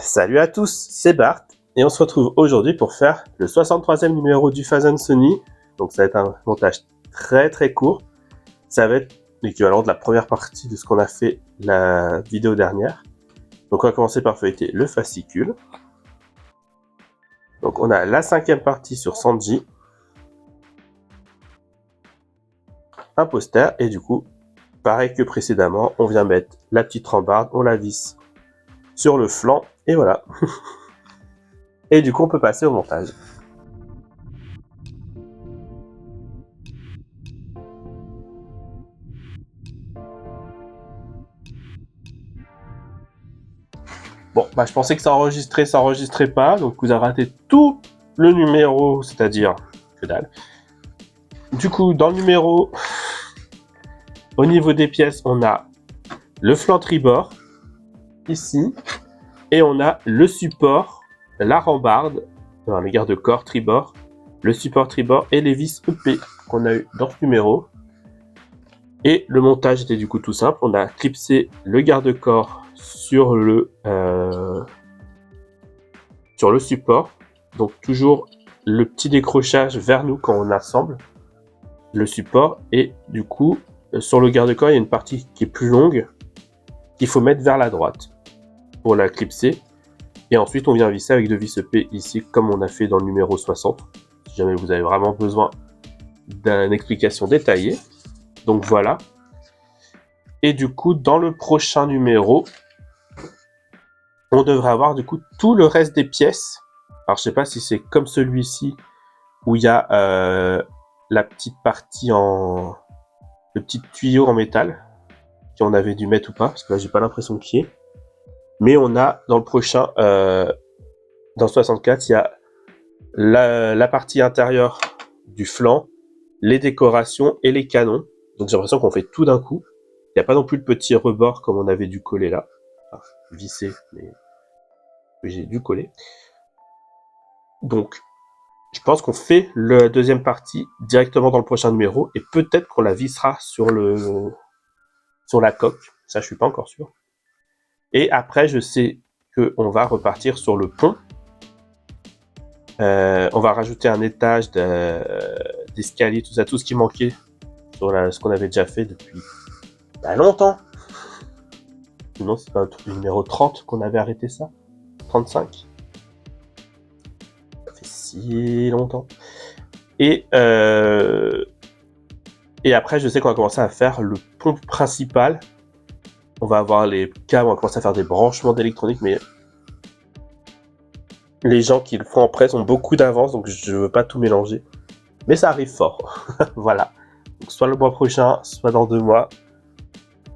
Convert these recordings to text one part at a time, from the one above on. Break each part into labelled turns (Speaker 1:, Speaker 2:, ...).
Speaker 1: Salut à tous, c'est Bart et on se retrouve aujourd'hui pour faire le 63e numéro du Phase Sony. Donc ça va être un montage très court. Ça va être l'équivalent de la première partie de ce qu'on a fait la vidéo dernière. Donc on va commencer par feuilleter le fascicule. Donc on a la 5e partie sur Sanji, un poster et du coup, pareil que précédemment, on vient mettre la petite rambarde, on la visse sur le flanc et voilà. Et du coup, on peut passer au montage. Bon, je pensais que ça enregistrait pas, donc vous avez raté tout le numéro, c'est-à-dire que dalle. Du coup, dans le numéro, au niveau des pièces, on a le flanc tribord, ici, et on a le support, la rambarde, le garde-corps tribord, le support tribord et les vis EP qu'on a eu dans ce numéro. Et le montage était du coup tout simple, on a clipsé le garde-corps sur le support, donc toujours le petit décrochage vers nous quand on assemble le support, et du coup sur le garde-corps il y a une partie qui est plus longue qu'il faut mettre vers la droite pour la clipser, et ensuite on vient visser avec deux vis EP ici comme on a fait dans le numéro 60 si jamais vous avez vraiment besoin d'une explication détaillée. Donc voilà. Et du coup dans le prochain numéro on devrait avoir du coup tout le reste des pièces. Alors je sais pas si c'est comme celui-ci où il y a la petite partie le petit tuyau en métal si on avait dû mettre ou pas, parce que là j'ai pas l'impression qu'il y ait. Mais on a dans le prochain, dans 64, il y a la partie intérieure du flanc, les décorations et les canons. Donc j'ai l'impression qu'on fait tout d'un coup. Il n'y a pas non plus de petit rebord comme on avait dû coller là. Enfin, visser, mais j'ai dû coller. Donc je pense qu'on fait la deuxième partie directement dans le prochain numéro, et peut-être qu'on la vissera sur la coque. Ça, je suis pas encore sûr. Et après, je sais qu'on va repartir sur le pont. On va rajouter un étage d'escalier, tout ça, tout ce qui manquait sur ce qu'on avait déjà fait depuis longtemps. Sinon, c'est pas le numéro 30 qu'on avait arrêté ça. 35. Ça fait si longtemps. Et après, je sais qu'on va commencer à faire le pont principal. On va avoir les câbles, on va commencer à faire des branchements d'électronique, mais les gens qui le font en presse ont beaucoup d'avance, donc je veux pas tout mélanger. Mais ça arrive fort. Voilà. Donc soit le mois prochain, soit dans 2 mois.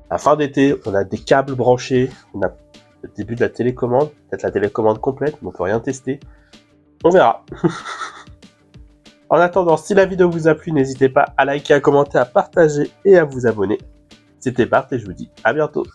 Speaker 1: À la fin d'été, on a des câbles branchés, on a le début de la télécommande, peut-être la télécommande complète, mais on peut rien tester. On verra. En attendant, si la vidéo vous a plu, n'hésitez pas à liker, à commenter, à partager et à vous abonner. C'était Bart et je vous dis à bientôt.